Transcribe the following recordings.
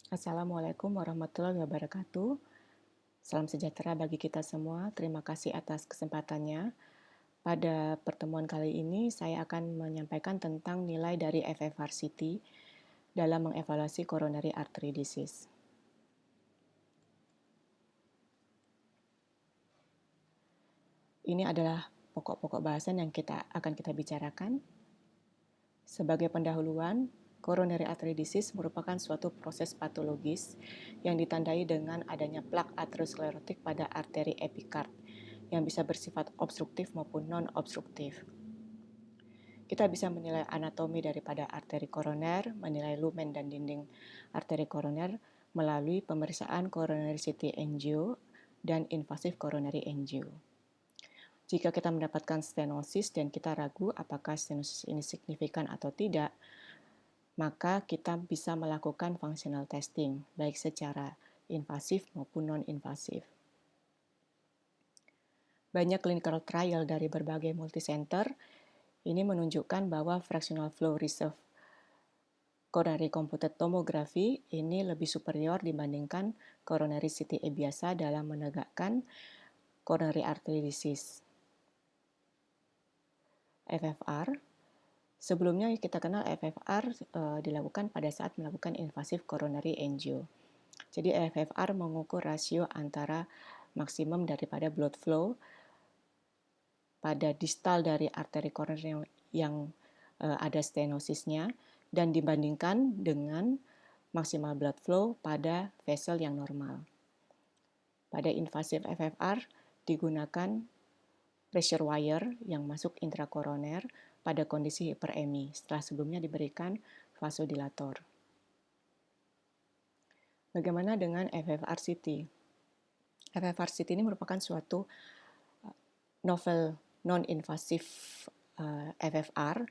Assalamualaikum warahmatullahi wabarakatuh. Salam sejahtera bagi kita semua. Terima kasih atas kesempatannya. Pada pertemuan kali ini, saya akan menyampaikan tentang nilai dari FFRCT dalam mengevaluasi coronary artery disease. Ini adalah pokok-pokok bahasan yang akan kita bicarakan. Sebagai pendahuluan, coronary artery disease merupakan suatu proses patologis yang ditandai dengan adanya plak aterosklerotik pada arteri epikard yang bisa bersifat obstruktif maupun non-obstruktif. Kita bisa menilai anatomi daripada arteri koroner, menilai lumen dan dinding arteri koroner melalui pemeriksaan coronary CT angio dan invasive coronary angio. Jika kita mendapatkan stenosis dan kita ragu apakah stenosis ini signifikan atau tidak, maka kita bisa melakukan functional testing, baik secara invasif maupun non-invasif. Banyak clinical trial dari berbagai multicenter ini menunjukkan bahwa fractional flow reserve coronary computed tomography ini lebih superior dibandingkan coronary CTA biasa dalam menegakkan coronary artery disease. FFR, sebelumnya kita kenal FFR dilakukan pada saat melakukan invasive coronary angio. Jadi FFR mengukur rasio antara maksimum daripada blood flow pada distal dari arteri koroner yang ada stenosisnya dan dibandingkan dengan maksimal blood flow pada vessel yang normal. Pada invasive FFR digunakan pressure wire yang masuk intrakoroner pada kondisi hiperemi setelah sebelumnya diberikan vasodilator. Bagaimana dengan FFRCT? FFRCT ini merupakan suatu novel non-invasive FFR,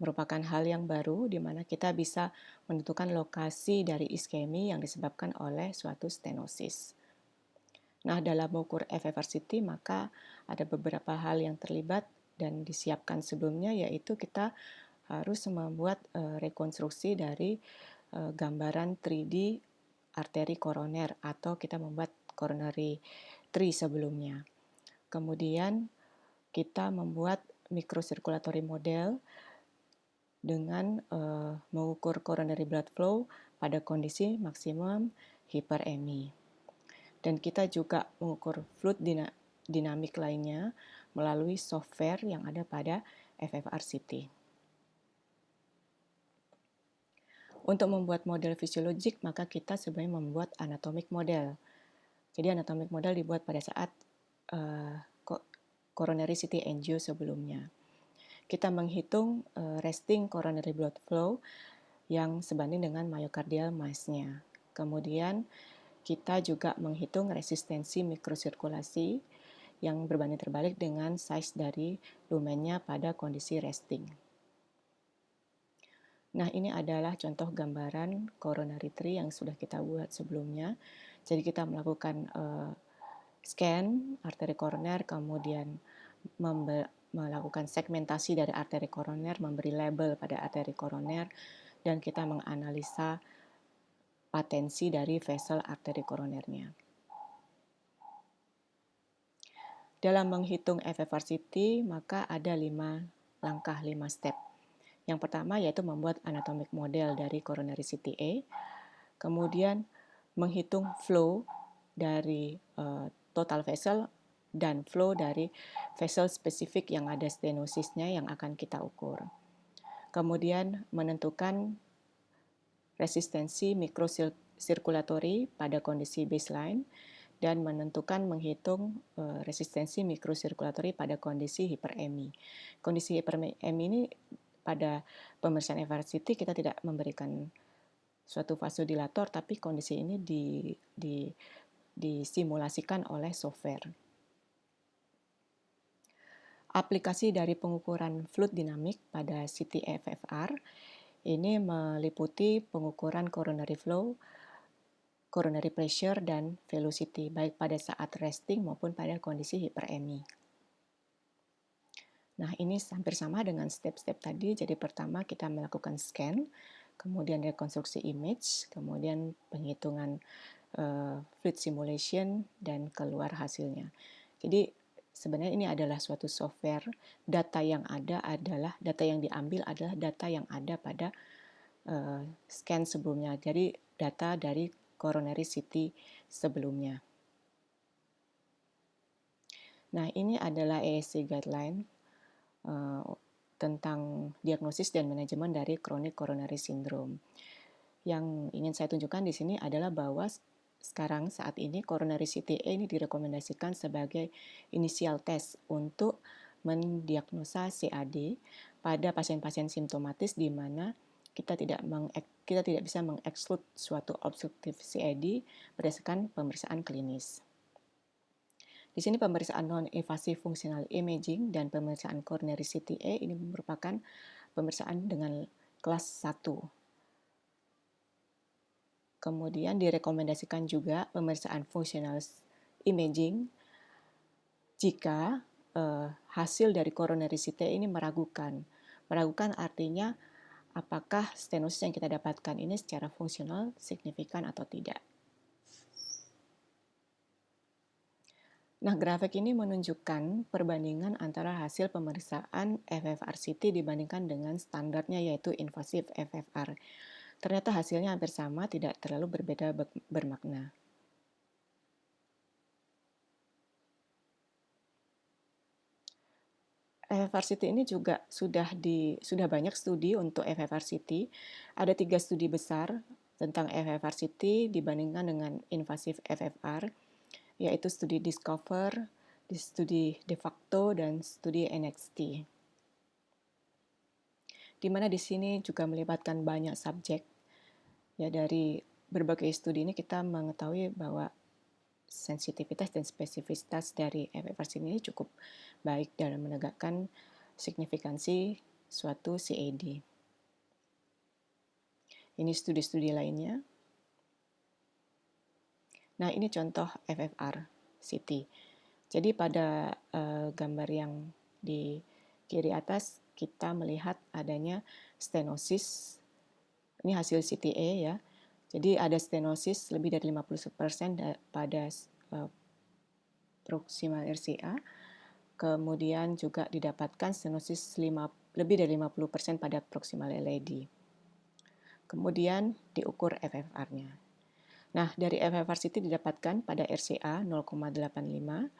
merupakan hal yang baru di mana kita bisa menentukan lokasi dari iskemi yang disebabkan oleh suatu stenosis. Nah, dalam mengukur FFRCT maka ada beberapa hal yang terlibat dan disiapkan sebelumnya, yaitu kita harus membuat rekonstruksi dari gambaran 3D arteri koroner atau kita membuat coronary tree sebelumnya. Kemudian kita membuat microcirculatory model dengan mengukur coronary blood flow pada kondisi maksimum hiperemi. Dan kita juga mengukur fluid dinamik lainnya melalui software yang ada pada FFRCT. Untuk membuat model fisiologik, maka kita sebenarnya membuat anatomic model. Jadi anatomic model dibuat pada saat coronary CT angio sebelumnya. Kita menghitung resting coronary blood flow yang sebanding dengan myocardial mass-nya. Kemudian kita juga menghitung resistensi mikrosirkulasi yang berbanding terbalik dengan size dari lumennya pada kondisi resting. Nah, ini adalah contoh gambaran coronary tree yang sudah kita buat sebelumnya. Jadi kita melakukan scan arteri koroner, kemudian melakukan segmentasi dari arteri koroner, memberi label pada arteri koroner, dan kita menganalisa patensi dari vessel arteri koronernya. Dalam menghitung FFRCT, maka ada 5 langkah, 5 step. Yang pertama yaitu membuat anatomic model dari coronary CTA, kemudian menghitung flow dari total vessel dan flow dari vessel spesifik yang ada stenosisnya yang akan kita ukur. Kemudian menentukan resistensi mikrosirkulatory pada kondisi baseline dan menghitung resistensi mikrosirkulatory pada kondisi hiperemi. Kondisi hiperemi ini pada pemeriksaan FFRCT kita tidak memberikan suatu vasodilator, tapi kondisi ini disimulasikan oleh software. Aplikasi dari pengukuran fluid dinamik pada CT-FFR ini meliputi pengukuran coronary flow, coronary pressure, dan velocity, baik pada saat resting maupun pada kondisi hiperemi. Nah, ini hampir sama dengan step-step tadi. Jadi pertama kita melakukan scan, kemudian rekonstruksi image, kemudian penghitungan fluid simulation, dan keluar hasilnya. Jadi sebenarnya ini adalah suatu software. Data yang diambil adalah data yang ada pada scan sebelumnya. Jadi data dari coronary CT sebelumnya. Nah, ini adalah ASC guideline tentang diagnosis dan manajemen dari chronic coronary syndrome. Yang ingin saya tunjukkan di sini adalah bahwa saat ini coronary CTA ini direkomendasikan sebagai initial test untuk mendiagnosa CAD pada pasien-pasien simptomatis di mana kita tidak bisa mengeksklud suatu obstruktif CAD berdasarkan pemeriksaan klinis. Di sini pemeriksaan non-invasive functional imaging dan pemeriksaan coronary CTA ini merupakan pemeriksaan dengan kelas 1. Kemudian direkomendasikan juga pemeriksaan functional imaging jika hasil dari coronary CTA ini meragukan. Meragukan artinya apakah stenosis yang kita dapatkan ini secara fungsional signifikan atau tidak. Nah, grafik ini menunjukkan perbandingan antara hasil pemeriksaan FFRCT dibandingkan dengan standarnya yaitu invasive FFR. Ternyata hasilnya hampir sama, tidak terlalu berbeda bermakna. FFRCT ini juga sudah banyak studi untuk FFRCT. Ada 3 studi besar tentang FFRCT dibandingkan dengan invasive FFR, yaitu studi Discover, studi de facto, dan studi NXT. Di mana di sini juga melibatkan banyak subjek. Ya, dari berbagai studi ini kita mengetahui bahwa sensitivitas dan spesifisitas dari FFRCT ini cukup baik dalam menegakkan signifikansi suatu CAD. Ini studi-studi lainnya. Nah, ini contoh FFR-CT. Jadi pada gambar yang di kiri atas kita melihat adanya stenosis. Ini hasil CTA ya. Jadi ada stenosis lebih dari 50% pada proximal RCA. Kemudian juga didapatkan stenosis lebih dari 50% pada proximal LAD. Kemudian diukur FFR-nya. Nah, dari FFRCT didapatkan pada RCA 0,85,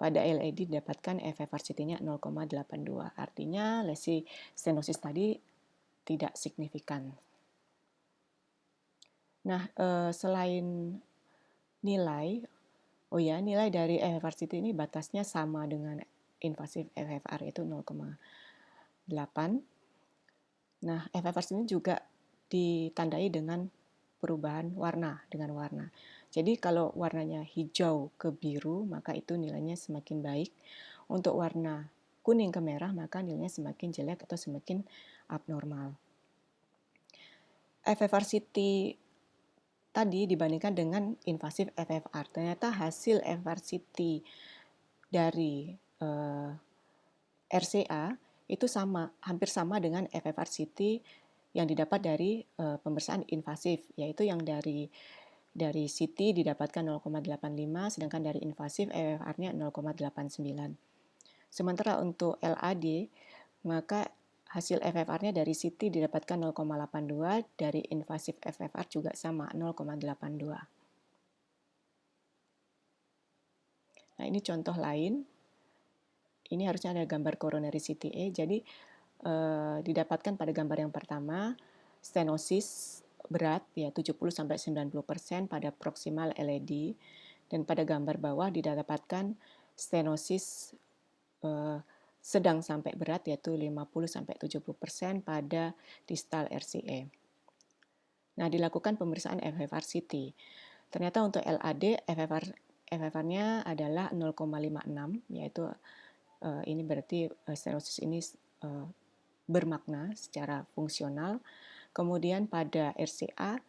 pada LAD didapatkan FFRCT-nya 0,82. Artinya lesi stenosis tadi tidak signifikan. Nah, selain nilai dari FFRCT ini batasnya sama dengan invasive FFR yaitu 0,8. Nah, FFRCT ini juga ditandai dengan perubahan warna dengan warna. Jadi kalau warnanya hijau ke biru, maka itu nilainya semakin baik. Untuk warna kuning ke merah, maka nilainya semakin jelek atau semakin abnormal. FFRCT tadi dibandingkan dengan invasive FFR. Ternyata hasil FFRCT dari RCA itu hampir sama dengan FFRCT yang didapat dari pemeriksaan invasif, yaitu yang dari CT didapatkan 0,85, sedangkan dari invasif FFR-nya 0,89. Sementara untuk LAD, maka hasil FFR-nya dari CT didapatkan 0,82, dari invasif FFR juga sama, 0,82. Nah, ini contoh lain. Ini harusnya ada gambar coronary CTA, jadi didapatkan pada gambar yang pertama stenosis berat ya 70-90% pada proximal LAD, dan pada gambar bawah didapatkan stenosis sedang sampai berat yaitu 50-70% pada distal RCA. Nah, dilakukan pemeriksaan FFRCT. Ternyata untuk LAD FFR-nya adalah 0,56, yaitu ini berarti stenosis ini bermakna secara fungsional. Kemudian pada RCA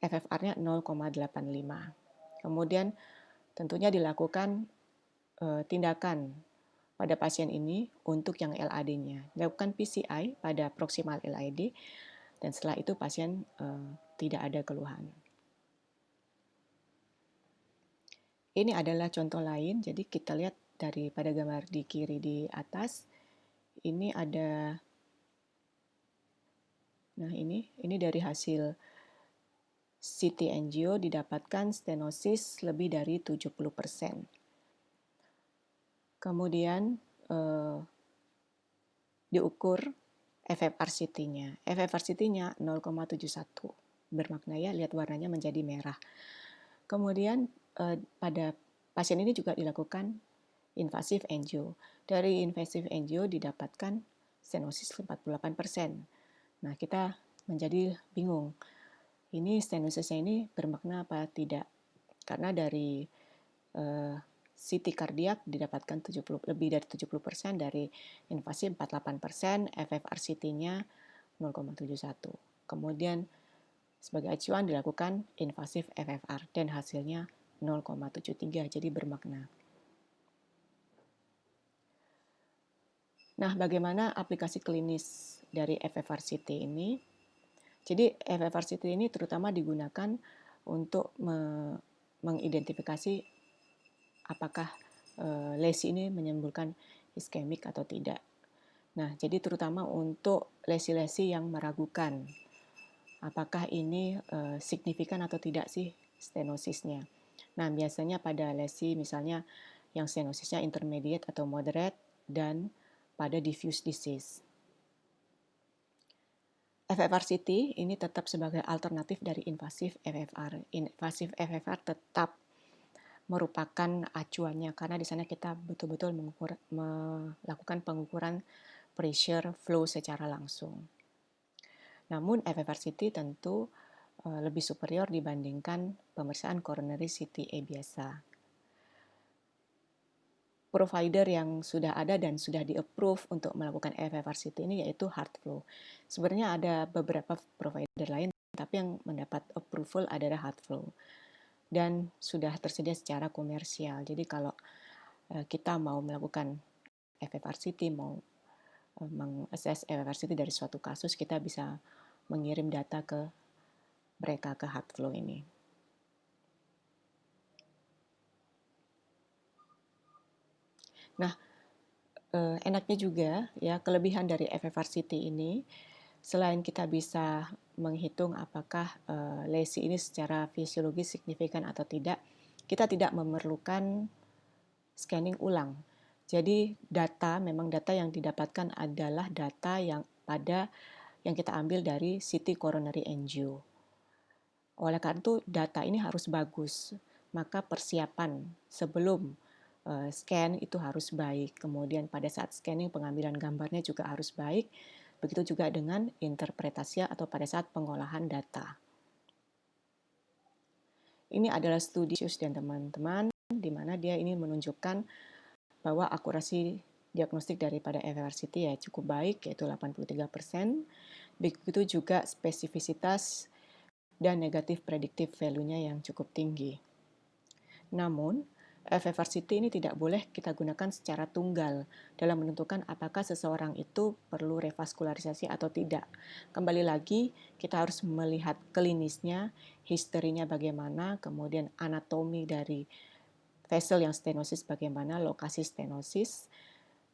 FFR-nya 0,85. Kemudian tentunya dilakukan tindakan pada pasien ini untuk yang LAD-nya. Dilakukan PCI pada proximal LAD dan setelah itu pasien tidak ada keluhan. Ini adalah contoh lain, jadi kita lihat pada gambar di kiri di atas, ini ada, nah ini dari hasil CT angio didapatkan stenosis lebih dari 70%. Kemudian diukur FFRCT-nya. FFRCT-nya 0,71. Bermakna ya, lihat warnanya menjadi merah. Kemudian pada pasien ini juga dilakukan invasive angio. Dari invasive angio didapatkan stenosis 48%. Nah, kita menjadi bingung. Ini stenosisnya ini bermakna apa tidak? Karena dari CT kardiak didapatkan lebih dari 70%, dari invasi 48%, FFRCT-nya 0,71. Kemudian sebagai acuan dilakukan invasif FFR dan hasilnya 0,73, jadi bermakna. Nah, bagaimana aplikasi klinis dari FFRCT ini? Jadi FFRCT ini terutama digunakan untuk mengidentifikasi apakah lesi ini menimbulkan iskemik atau tidak. Nah, jadi terutama untuk lesi-lesi yang meragukan apakah ini signifikan atau tidak sih stenosisnya. Nah, biasanya pada lesi misalnya yang stenosisnya intermediate atau moderate dan pada diffuse disease. FFRCT ini tetap sebagai alternatif dari invasif FFR. Invasif FFR tetap merupakan acuannya karena di sana kita betul-betul melakukan pengukuran pressure flow secara langsung. Namun FFRCT tentu lebih superior dibandingkan pemeriksaan coronary CTA biasa. Provider yang sudah ada dan sudah di-approve untuk melakukan FFRCT ini yaitu HeartFlow. Sebenarnya ada beberapa provider lain, tapi yang mendapat approval adalah HeartFlow. Dan sudah tersedia secara komersial. Jadi kalau kita mau melakukan FFRCT, mau mengakses FFRCT dari suatu kasus, kita bisa mengirim data ke mereka, ke HeartFlow ini. Nah, enaknya juga ya, kelebihan dari FFRCT ini, selain kita bisa menghitung apakah lesi ini secara fisiologis signifikan atau tidak, kita tidak memerlukan scanning ulang. Jadi memang data yang didapatkan adalah data yang kita ambil dari CT coronary angio. Oleh karena itu data ini harus bagus, maka persiapan sebelum scan itu harus baik. Kemudian pada saat scanning pengambilan gambarnya juga harus baik. Begitu juga dengan interpretasi atau pada saat pengolahan data. Ini adalah studi dan teman-teman di mana dia ini menunjukkan bahwa akurasi diagnostik daripada FFRCT ya cukup baik, yaitu 83%. Begitu juga spesifisitas dan negatif predictive value-nya yang cukup tinggi. Namun, FFRCT ini tidak boleh kita gunakan secara tunggal dalam menentukan apakah seseorang itu perlu revaskularisasi atau tidak. Kembali lagi, kita harus melihat klinisnya, historinya bagaimana, kemudian anatomi dari vessel yang stenosis bagaimana, lokasi stenosis,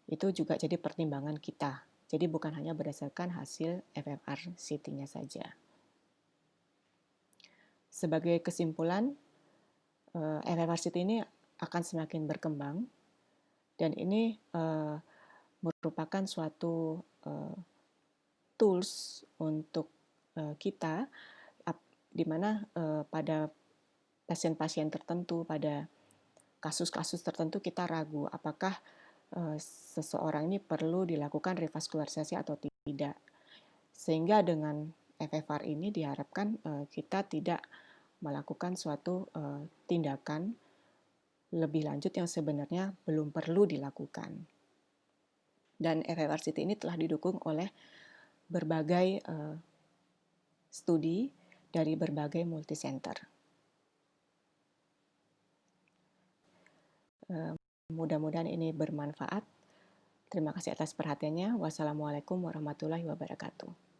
itu juga jadi pertimbangan kita. Jadi bukan hanya berdasarkan hasil FFRCT-nya saja. Sebagai kesimpulan, FFRCT ini akan semakin berkembang dan ini merupakan suatu tools untuk kita di mana pada pasien-pasien tertentu, pada kasus-kasus tertentu kita ragu apakah seseorang ini perlu dilakukan revaskularisasi atau tidak. Sehingga dengan FFR ini diharapkan kita tidak melakukan suatu tindakan lebih lanjut yang sebenarnya belum perlu dilakukan. Dan FFRCT ini telah didukung oleh berbagai studi dari berbagai multicenter. Mudah-mudahan ini bermanfaat. Terima kasih atas perhatiannya. Wassalamualaikum warahmatullahi wabarakatuh.